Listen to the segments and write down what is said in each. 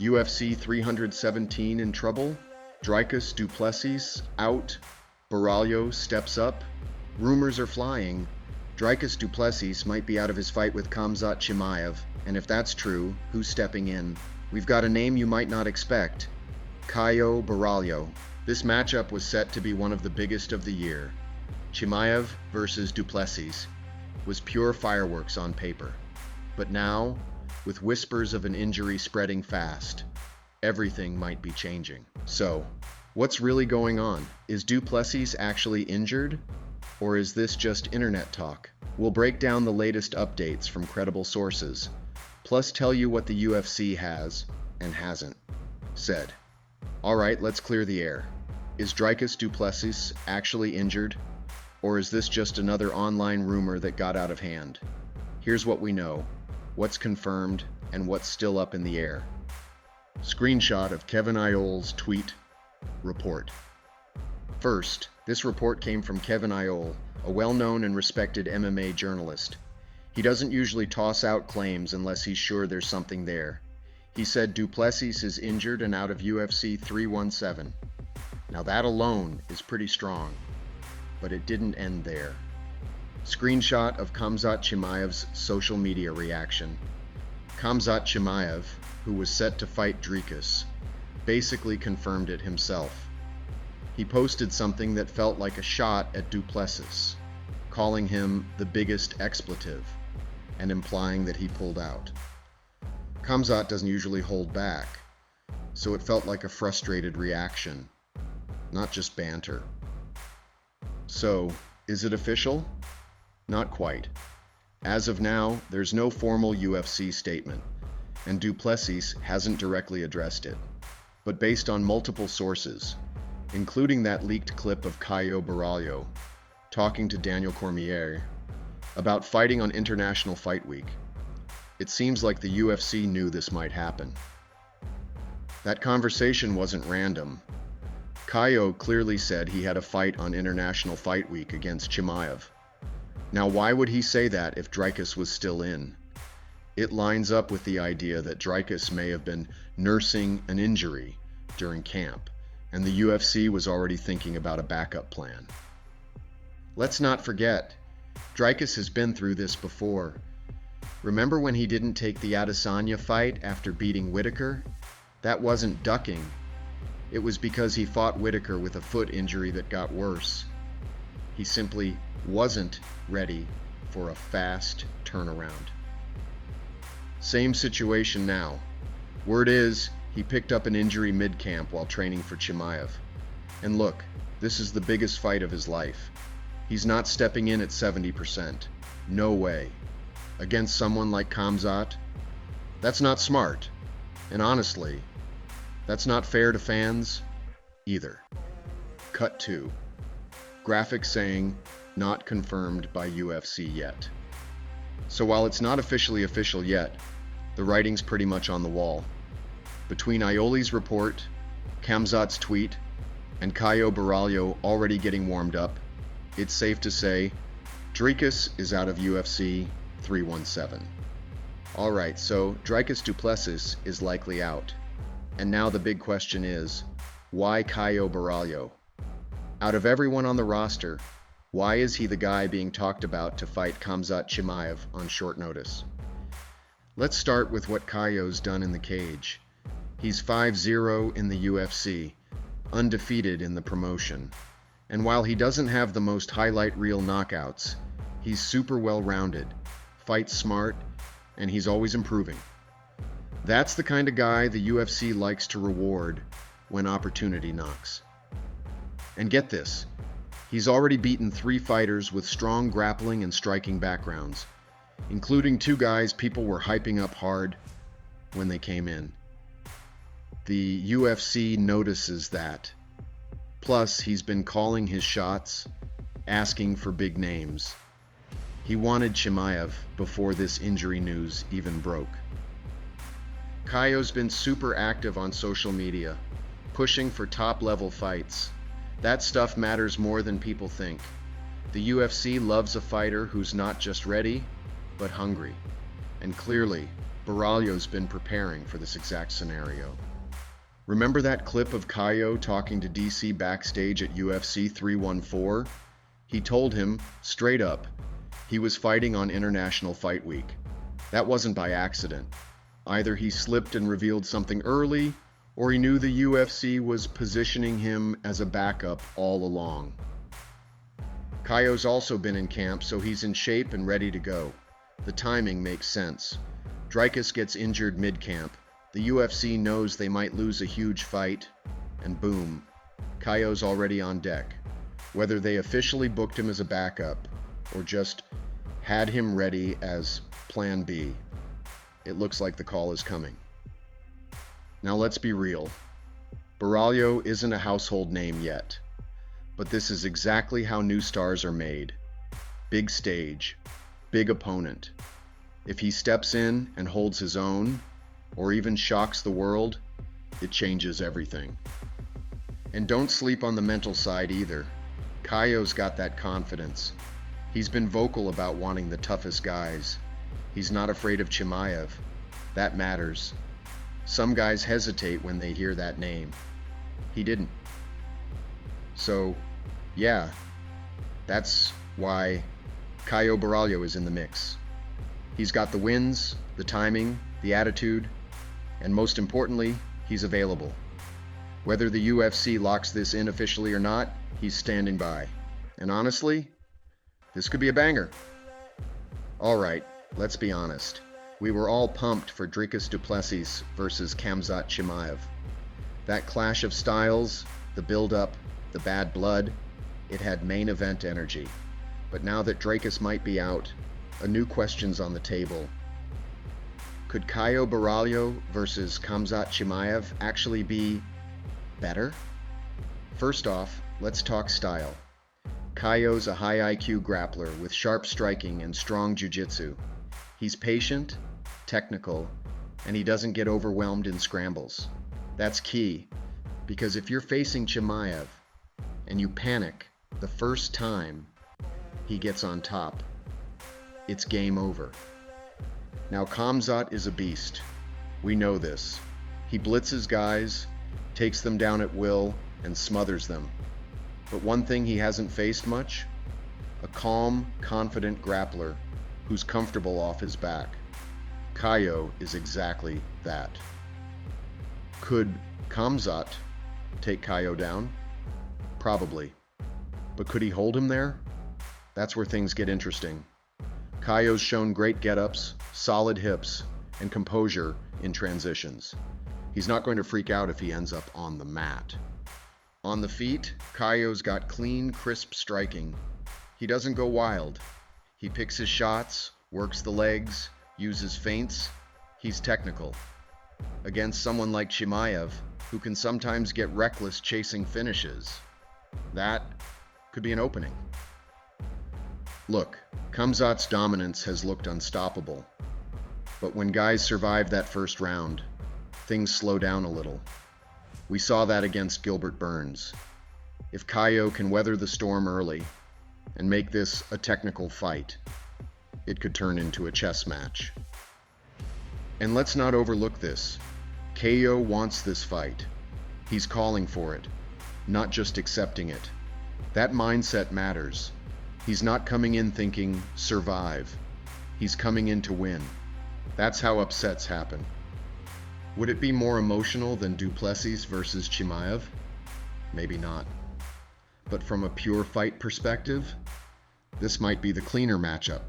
UFC 317 in trouble? Dricus du Plessis out? Borralho steps up? Rumors are flying. Dricus du Plessis might be out of his fight with Khamzat Chimaev, and if that's true, who's stepping in? We've got a name you might not expect. Caio Borralho. This matchup was set to be one of the biggest of the year. Chimaev versus du Plessis was pure fireworks on paper. But now, with whispers of an injury spreading fast, everything might be changing. So, what's really going on? Is du Plessis actually injured? Or is this just internet talk? We'll break down the latest updates from credible sources, plus tell you what the UFC has, and hasn't, said. Alright, let's clear the air. Is Dricus du Plessis actually injured? Or is this just another online rumor that got out of hand? Here's what we know, what's confirmed, and what's still up in the air. Screenshot of Kevin Iol's tweet report. First, this report came from Kevin Iol, a well-known and respected MMA journalist. He doesn't usually toss out claims unless he's sure there's something there. He said du Plessis is injured and out of UFC 317. Now that alone is pretty strong, but it didn't end there. Screenshot of Khamzat Chimaev's social media reaction. Khamzat Chimaev, who was set to fight Dricus, basically confirmed it himself. He posted something that felt like a shot at du Plessis, calling him the biggest expletive, and implying that he pulled out. Khamzat doesn't usually hold back, so it felt like a frustrated reaction, not just banter. So, is it official? Not quite. As of now, there's no formal UFC statement, and du Plessis hasn't directly addressed it. But based on multiple sources, including that leaked clip of Caio Borralho talking to Daniel Cormier about fighting on International Fight Week, it seems like the UFC knew this might happen. That conversation wasn't random. Caio clearly said he had a fight on International Fight Week against Chimaev. Now, why would he say that if Dricus was still in? It lines up with the idea that Dricus may have been nursing an injury during camp, and the UFC was already thinking about a backup plan. Let's not forget, Dricus has been through this before. Remember when he didn't take the Adesanya fight after beating Whitaker? That wasn't ducking. It was because he fought Whitaker with a foot injury that got worse. He simply wasn't ready for a fast turnaround. Same situation now. Word is, he picked up an injury mid-camp while training for Chimaev. And look, this is the biggest fight of his life. He's not stepping in at 70%. No way. Against someone like Khamzat? That's not smart. And honestly, that's not fair to fans either. Cut 2. Graphic saying, not confirmed by UFC yet. So while it's not officially official yet, the writing's pretty much on the wall. Between Ioli's report, Khamzat's tweet, and Caio Borralho already getting warmed up, it's safe to say Dricus is out of UFC 317. Alright, so Dricus du Plessis is likely out. And now the big question is, why Caio Borralho? Out of everyone on the roster, why is he the guy being talked about to fight Khamzat Chimaev on short notice? Let's start with what Caio's done in the cage. He's 5-0 in the UFC, undefeated in the promotion. And while he doesn't have the most highlight reel knockouts, he's super well-rounded, fights smart, and he's always improving. That's the kind of guy the UFC likes to reward when opportunity knocks. And get this, he's already beaten 3 fighters with strong grappling and striking backgrounds, including 2 guys people were hyping up hard when they came in. The UFC notices that. Plus, he's been calling his shots, asking for big names. He wanted Chimaev before this injury news even broke. Caio's been super active on social media, pushing for top-level fights. That stuff matters more than people think. The UFC loves a fighter who's not just ready, but hungry. And clearly, Borralho's been preparing for this exact scenario. Remember that clip of Caio talking to DC backstage at UFC 314? He told him, straight up, he was fighting on International Fight Week. That wasn't by accident. Either he slipped and revealed something early, or he knew the UFC was positioning him as a backup all along. Caio's also been in camp, so he's in shape and ready to go. The timing makes sense. Dricus gets injured mid-camp. The UFC knows they might lose a huge fight, and boom, Caio's already on deck. Whether they officially booked him as a backup, or just had him ready as Plan B, it looks like the call is coming. Now let's be real. Borralho isn't a household name yet, but this is exactly how new stars are made. Big stage, big opponent. If he steps in and holds his own, or even shocks the world, it changes everything. And don't sleep on the mental side either. Caio's got that confidence. He's been vocal about wanting the toughest guys. He's not afraid of Chimaev. That matters. Some guys hesitate when they hear that name. He didn't. So, yeah, that's why Caio Borralho is in the mix. He's got the wins, the timing, the attitude, and most importantly, he's available. Whether the UFC locks this in officially or not, he's standing by. And honestly, this could be a banger. All right, let's be honest. We were all pumped for Dricus Plessis versus Khamzat Chimaev. That clash of styles, the build-up, the bad blood, it had main event energy. But now that Dricus might be out, a new question's on the table. Could Caio Borralho versus Khamzat Chimaev actually be better? First off, let's talk style. Caio's a high IQ grappler with sharp striking and strong jiu-jitsu. He's patient, technical, and he doesn't get overwhelmed in scrambles. That's key, because if you're facing Chimaev and you panic the first time he gets on top, it's game over. Now Khamzat is a beast. We know this. He blitzes guys, takes them down at will, and smothers them. But one thing he hasn't faced much? A calm, confident grappler who's comfortable off his back. Caio is exactly that. Could Khamzat take Caio down? Probably. But could he hold him there? That's where things get interesting. Caio's shown great get-ups, solid hips, and composure in transitions. He's not going to freak out if he ends up on the mat. On the feet, Caio's got clean, crisp striking. He doesn't go wild. He picks his shots, works the legs, uses feints. He's technical. Against someone like Chimaev, who can sometimes get reckless chasing finishes, that could be an opening. Look, Khamzat's dominance has looked unstoppable. But when guys survive that first round, things slow down a little. We saw that against Gilbert Burns. If Caio can weather the storm early and make this a technical fight, it could turn into a chess match. And let's not overlook this. Caio wants this fight. He's calling for it, not just accepting it. That mindset matters. He's not coming in thinking, survive. He's coming in to win. That's how upsets happen. Would it be more emotional than Plessis versus Chimaev? Maybe not. But from a pure fight perspective, this might be the cleaner matchup.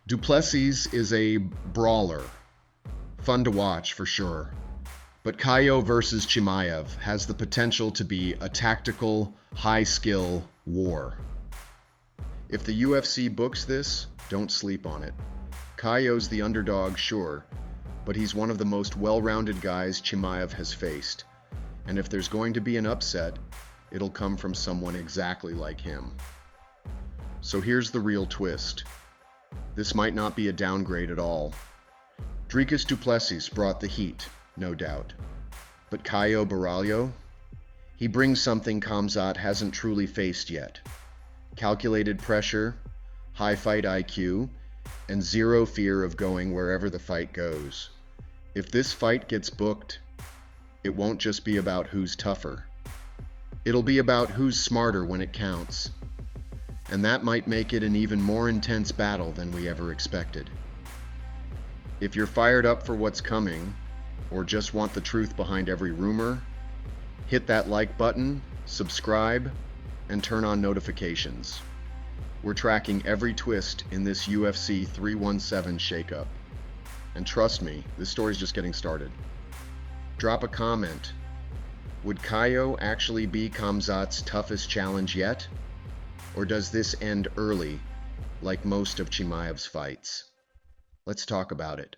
Plessis is a brawler. Fun to watch for sure. But Caio versus Chimaev has the potential to be a tactical, high-skill war. If the UFC books this, don't sleep on it. Caio's the underdog, sure, but he's one of the most well-rounded guys Chimaev has faced. And if there's going to be an upset, it'll come from someone exactly like him. So here's the real twist. This might not be a downgrade at all. Dricus Plessis brought the heat, no doubt. But Caio Borralho? He brings something Khamzat hasn't truly faced yet. Calculated pressure, high fight IQ, and zero fear of going wherever the fight goes. If this fight gets booked, it won't just be about who's tougher. It'll be about who's smarter when it counts. And that might make it an even more intense battle than we ever expected. If you're fired up for what's coming, or just want the truth behind every rumor, hit that like button, subscribe, and turn on notifications. We're tracking every twist in this UFC 317 shakeup. And trust me, this story's just getting started. Drop a comment. Would Caio actually be Khamzat's toughest challenge yet? Or does this end early, like most of Chimaev's fights? Let's talk about it.